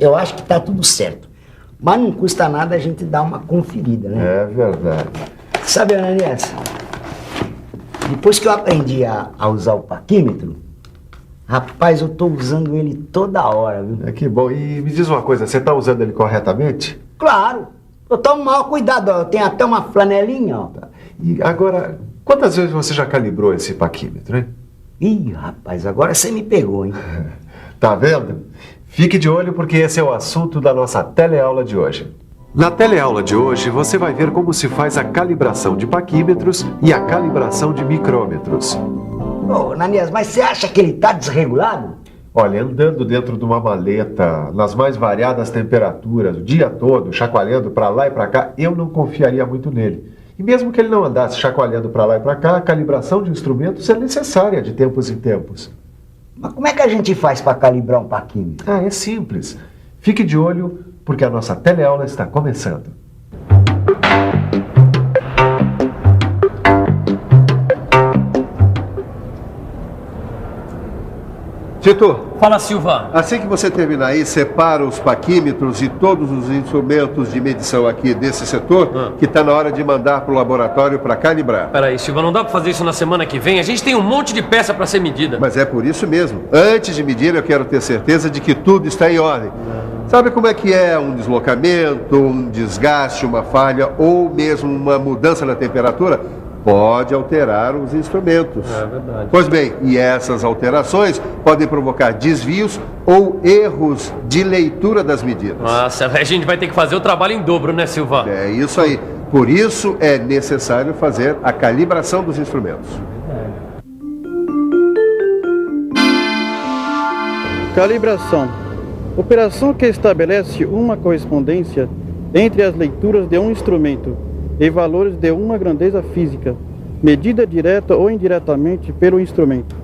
eu acho que tá tudo certo. Mas não custa nada a gente dar uma conferida, né? É verdade. Sabe, Ananias, depois que eu aprendi a usar o paquímetro, rapaz, eu tô usando ele toda hora, viu? É que bom. E me diz uma coisa, você tá usando ele corretamente? Claro, eu tomo maior cuidado, ó, eu tenho até uma flanelinha, ó. E agora, quantas vezes você já calibrou esse paquímetro, hein? Ih, rapaz, agora você me pegou, hein? Tá vendo? Fique de olho porque esse é o assunto da nossa teleaula de hoje. Na teleaula de hoje, você vai ver como se faz a calibração de paquímetros e a calibração de micrômetros. Ô, Ananias, mas você acha que ele tá desregulado? Olha, andando dentro de uma maleta, nas mais variadas temperaturas, o dia todo, chacoalhando para lá e para cá, eu não confiaria muito nele. E mesmo que ele não andasse chacoalhando para lá e para cá, a calibração de instrumentos é necessária de tempos em tempos. Mas como é que a gente faz para calibrar um paquímetro? É simples. Fique de olho, porque a nossa teleaula está começando. Tito, Fala, Silva. assim que você terminar aí, separa os paquímetros e todos os instrumentos de medição aqui desse setor, que está na hora de mandar para o laboratório para calibrar. Peraí, Silva, não dá pra fazer isso na semana que vem? A gente tem um monte de peça pra ser medida. Mas é por isso mesmo. Antes de medir, eu quero ter certeza de que tudo está em ordem. Sabe como é que é um deslocamento, um desgaste, uma falha ou mesmo uma mudança na temperatura? Pode alterar os instrumentos. É verdade. Pois bem, e essas alterações podem provocar desvios ou erros de leitura das medidas. Nossa, a gente vai ter que fazer o trabalho em dobro, né, Silva? É isso aí. Por isso é necessário fazer a calibração dos instrumentos. Calibração. Operação que estabelece uma correspondência entre as leituras de um instrumento e valores de uma grandeza física, medida direta ou indiretamente pelo instrumento.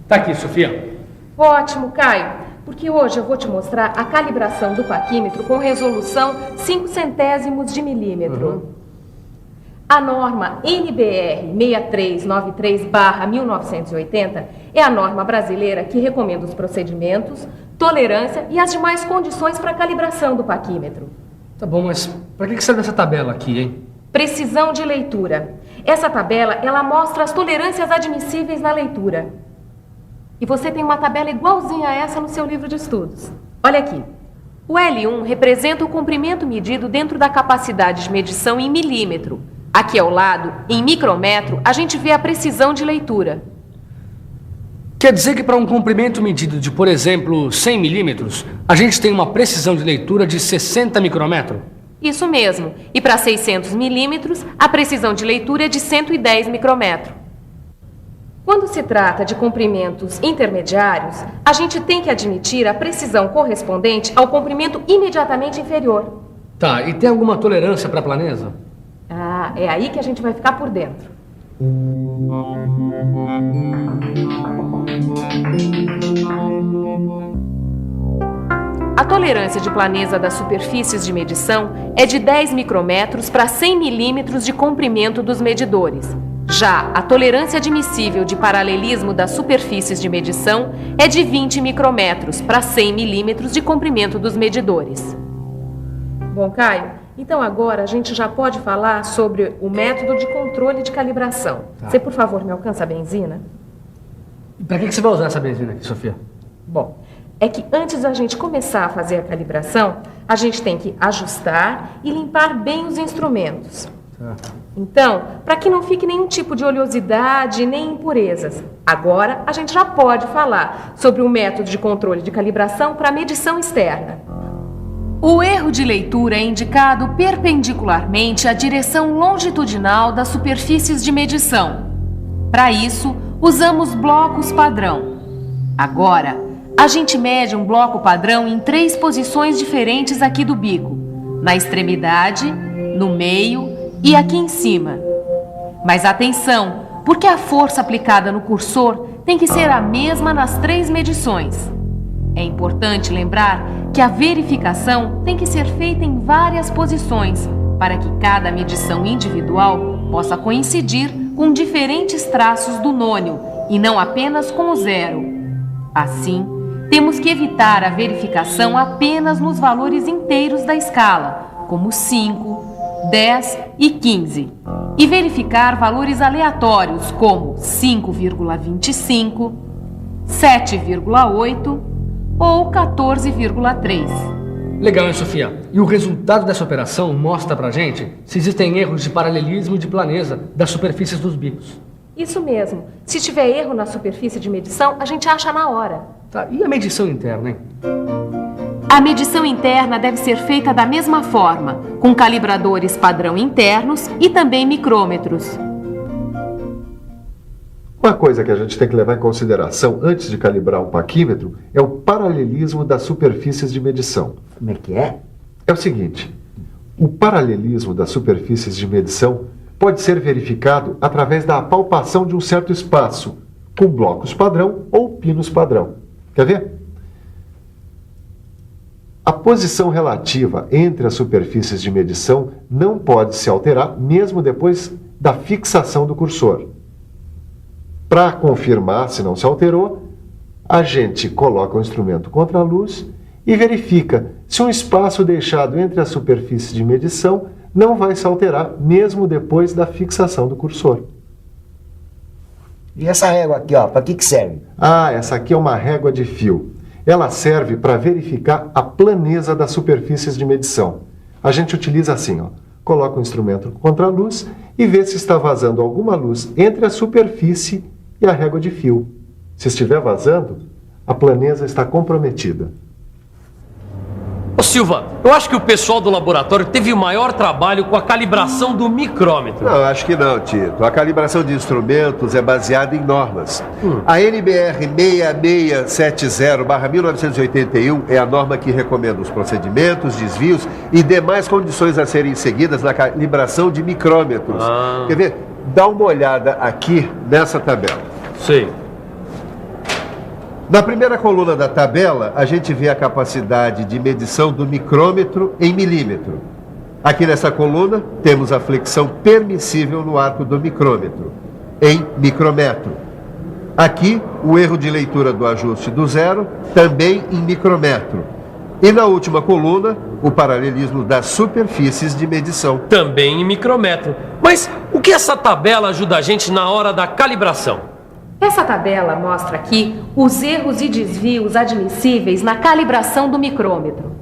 Tá aqui, Sofia. Ótimo, Caio, porque hoje eu vou te mostrar a calibração do paquímetro com resolução 0,05 de milímetro. A norma NBR 6393/1980 é a norma brasileira que recomenda os procedimentos, tolerância e as demais condições para a calibração do paquímetro. Tá bom, mas pra que serve essa tabela aqui, hein? Precisão de leitura. Essa tabela, ela mostra as tolerâncias admissíveis na leitura. E você tem uma tabela igualzinha a essa no seu livro de estudos. Olha aqui. O L1 representa o comprimento medido dentro da capacidade de medição em milímetro. Aqui ao lado, em micrômetro, a gente vê a precisão de leitura. Quer dizer que para um comprimento medido de, por exemplo, 100 milímetros, a gente tem uma precisão de leitura de 60 micrômetros? Isso mesmo. E para 600 milímetros, a precisão de leitura é de 110 micrômetros. Quando se trata de comprimentos intermediários, a gente tem que admitir a precisão correspondente ao comprimento imediatamente inferior. Tá, e tem alguma tolerância para planeza? Ah, é aí que a gente vai ficar por dentro. A tolerância de planeza das superfícies de medição é de 10 micrômetros para 100 milímetros de comprimento dos medidores. Já a tolerância admissível de paralelismo das superfícies de medição é de 20 micrômetros para 100 milímetros de comprimento dos medidores. Bom, Caio, então agora a gente já pode falar sobre o método de controle de calibração. Tá. Você, por favor, me alcança a benzina? E pra que você vai usar essa benzina aqui, Sofia? Bom, é que antes da gente começar a fazer a calibração, a gente tem que ajustar e limpar bem os instrumentos. Tá. Então, para que não fique nenhum tipo de oleosidade nem impurezas, agora a gente já pode falar sobre o método de controle de calibração para medição externa. O erro de leitura é indicado perpendicularmente à direção longitudinal das superfícies de medição. Para isso, usamos blocos padrão. Agora, a gente mede um bloco padrão em 3 posições diferentes aqui do bico: na extremidade, no meio e aqui em cima. Mas atenção, porque a força aplicada no cursor tem que ser a mesma nas 3 medições. É importante lembrar que a verificação tem que ser feita em várias posições, para que cada medição individual possa coincidir com diferentes traços do nônio e não apenas com o zero. Assim, temos que evitar a verificação apenas nos valores inteiros da escala, como 5, 10 e 15, e verificar valores aleatórios como 5,25, 7,8 ou 14,3. Legal, hein, Sofia? E o resultado dessa operação mostra pra gente se existem erros de paralelismo e de planeza das superfícies dos bicos. Isso mesmo. Se tiver erro na superfície de medição, a gente acha na hora. Tá, e a medição interna, hein? A medição interna deve ser feita da mesma forma, com calibradores padrão internos e também micrômetros. Uma coisa que a gente tem que levar em consideração antes de calibrar um paquímetro é o paralelismo das superfícies de medição. Como é que é? É o seguinte, o paralelismo das superfícies de medição pode ser verificado através da palpação de um certo espaço, com blocos padrão ou pinos padrão. Quer ver? A posição relativa entre as superfícies de medição não pode se alterar mesmo depois da fixação do cursor. Para confirmar se não se alterou, a gente coloca o instrumento contra a luz e verifica se um espaço deixado entre as superfícies de medição não vai se alterar mesmo depois da fixação do cursor. E essa régua aqui, ó, para que serve? Ah, essa aqui é uma régua de fio. Ela serve para verificar a planeza das superfícies de medição. A gente utiliza assim, ó. Coloca o instrumento contra a luz e vê se está vazando alguma luz entre a superfície e a régua de fio. Se estiver vazando, a planeza está comprometida. Ô Silva, eu acho que o pessoal do laboratório teve o maior trabalho com a calibração do micrômetro. Não, acho que não, Tito. A calibração de instrumentos é baseada em normas. A NBR 6670/1981 é a norma que recomenda os procedimentos, desvios e demais condições a serem seguidas na calibração de micrômetros. Quer ver? Dá uma olhada aqui nessa tabela. Sei. Na primeira coluna da tabela, a gente vê a capacidade de medição do micrômetro em milímetro. Aqui nessa coluna, temos a flexão permissível no arco do micrômetro, em micrometro. Aqui, o erro de leitura do ajuste do zero, também em micrometro. E na última coluna, o paralelismo das superfícies de medição. Também em micrômetro. Mas o que essa tabela ajuda a gente na hora da calibração? Essa tabela mostra aqui os erros e desvios admissíveis na calibração do micrômetro.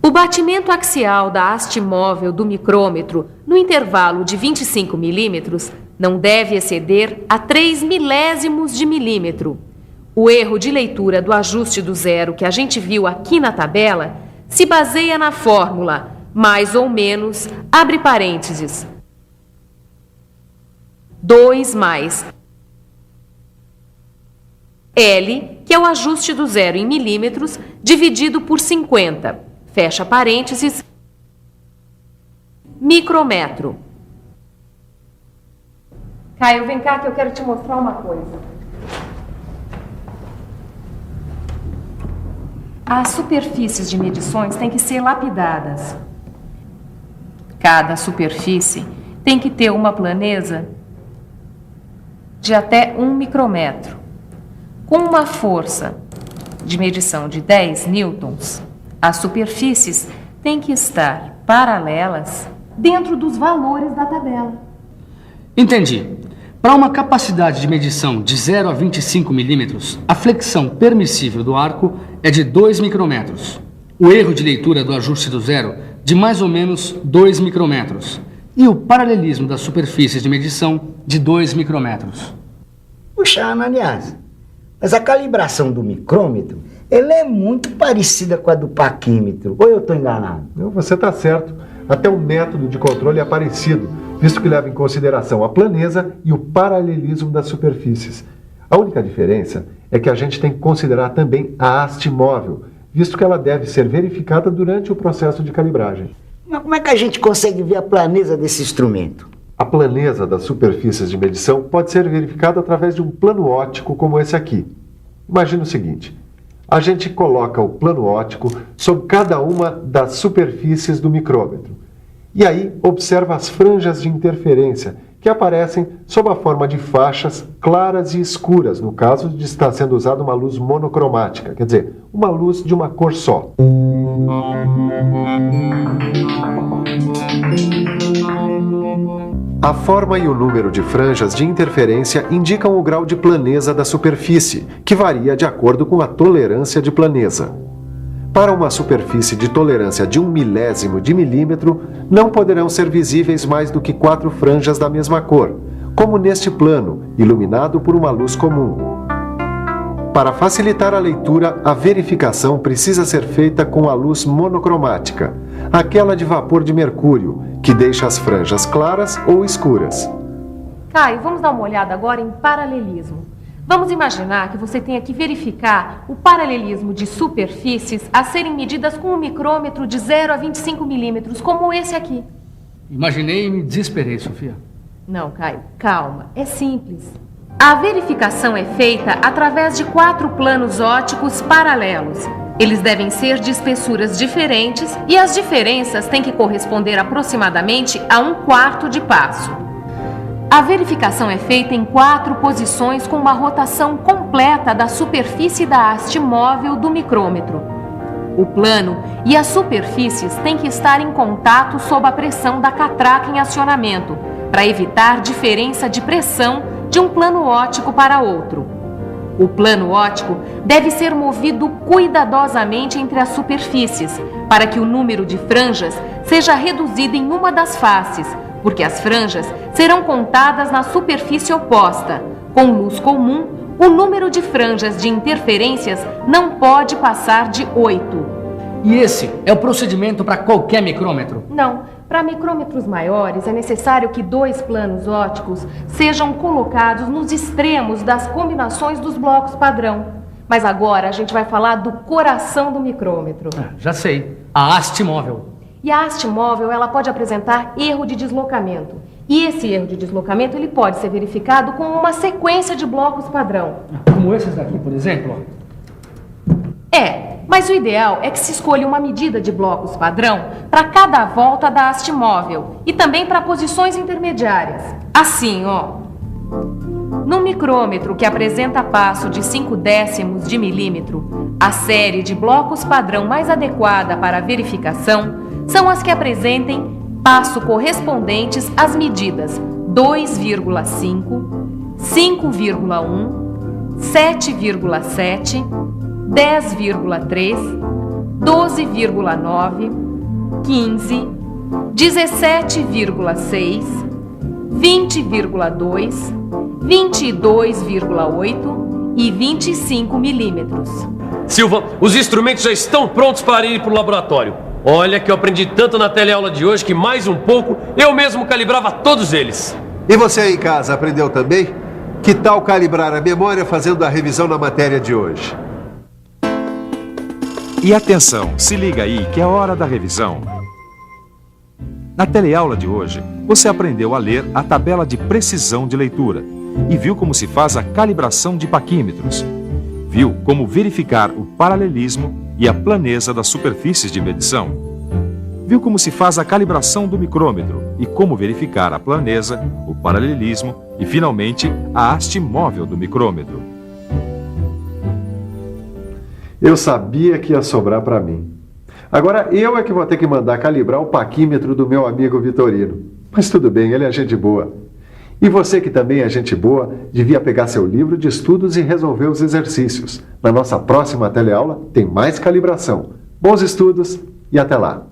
O batimento axial da haste móvel do micrômetro no intervalo de 25 milímetros não deve exceder a 3 milésimos de milímetro. O erro de leitura do ajuste do zero que a gente viu aqui na tabela se baseia na fórmula mais ou menos, abre parênteses, 2 mais L, que é o ajuste do zero em milímetros, dividido por 50, fecha parênteses, micrometro. Caio, vem cá que eu quero te mostrar uma coisa. As superfícies de medições têm que ser lapidadas. Cada superfície tem que ter uma planeza de até 1 micrometro. Com uma força de medição de 10 newtons, as superfícies têm que estar paralelas dentro dos valores da tabela. Entendi. Para uma capacidade de medição de 0 a 25 milímetros, a flexão permissível do arco é de 2 micrometros. O erro de leitura do ajuste do zero, de mais ou menos 2 micrometros. E o paralelismo das superfícies de medição de 2 micrometros. Puxa, Ananias, mas a calibração do micrômetro, ela é muito parecida com a do paquímetro. Ou eu estou enganado? Não, você está certo. Até o método de controle é parecido, visto que leva em consideração a planeza e o paralelismo das superfícies. A única diferença é que a gente tem que considerar também a haste móvel, visto que ela deve ser verificada durante o processo de calibragem. Mas como é que a gente consegue ver a planeza desse instrumento? A planeza das superfícies de medição pode ser verificada através de um plano óptico como esse aqui. Imagina o seguinte, a gente coloca o plano óptico sobre cada uma das superfícies do micrômetro E aí observa as franjas de interferência, que aparecem sob a forma de faixas claras e escuras, no caso de estar sendo usada uma luz monocromática, quer dizer, uma luz de uma cor só. A forma e o número de franjas de interferência indicam o grau de planeza da superfície, que varia de acordo com a tolerância de planeza. Para uma superfície de tolerância de 1/1000 de milímetro, não poderão ser visíveis mais do que 4 franjas da mesma cor, como neste plano, iluminado por uma luz comum. Para facilitar a leitura, a verificação precisa ser feita com a luz monocromática, aquela de vapor de mercúrio, que deixa as franjas claras ou escuras. Caio, vamos dar uma olhada agora em paralelismo. Vamos imaginar que você tenha que verificar o paralelismo de superfícies a serem medidas com um micrômetro de 0 a 25 milímetros, como esse aqui. Imaginei e me desesperei, Sofia. Não, Caio, calma, é simples. A verificação é feita através de 4 planos ópticos paralelos. Eles devem ser de espessuras diferentes e as diferenças têm que corresponder aproximadamente a 1/4 de passo. A verificação é feita em 4 posições com uma rotação completa da superfície da haste móvel do micrômetro. O plano e as superfícies têm que estar em contato sob a pressão da catraca em acionamento, para evitar diferença de pressão de um plano óptico para outro. O plano óptico deve ser movido cuidadosamente entre as superfícies, para que o número de franjas seja reduzido em uma das faces, porque as franjas serão contadas na superfície oposta. Com luz comum, o número de franjas de interferências não pode passar de 8. E esse é o procedimento para qualquer micrômetro? Não, para micrômetros maiores é necessário que 2 planos ópticos sejam colocados nos extremos das combinações dos blocos padrão. Mas agora a gente vai falar do coração do micrômetro. Já sei, a haste móvel. E a haste móvel, ela pode apresentar erro de deslocamento. E esse erro de deslocamento, ele pode ser verificado com uma sequência de blocos padrão. Como esses daqui, por exemplo? Mas o ideal é que se escolha uma medida de blocos padrão para cada volta da haste móvel e também para posições intermediárias. Assim, num micrômetro que apresenta passo de 0,5 de milímetro, a série de blocos padrão mais adequada para a verificação são as que apresentem passo correspondentes às medidas 2,5, 5,1, 7,7, 10,3, 12,9, 15, 17,6, 20,2, 22,8 e 25 milímetros. Silva, os instrumentos já estão prontos para ir para o laboratório. Olha que eu aprendi tanto na teleaula de hoje que mais um pouco eu mesmo calibrava todos eles. E você aí em casa aprendeu também? Que tal calibrar a memória fazendo a revisão na matéria de hoje? E atenção, se liga aí que é hora da revisão. Na teleaula de hoje, você aprendeu a ler a tabela de precisão de leitura e viu como se faz a calibração de paquímetros. Viu como verificar o paralelismo e a planeza das superfícies de medição. Viu como se faz a calibração do micrômetro e como verificar a planeza, o paralelismo e, finalmente, a haste móvel do micrômetro. Eu sabia que ia sobrar para mim. Agora eu é que vou ter que mandar calibrar o paquímetro do meu amigo Vitorino. Mas tudo bem, ele é gente boa. E você que também é gente boa, devia pegar seu livro de estudos e resolver os exercícios. Na nossa próxima teleaula tem mais calibração. Bons estudos e até lá!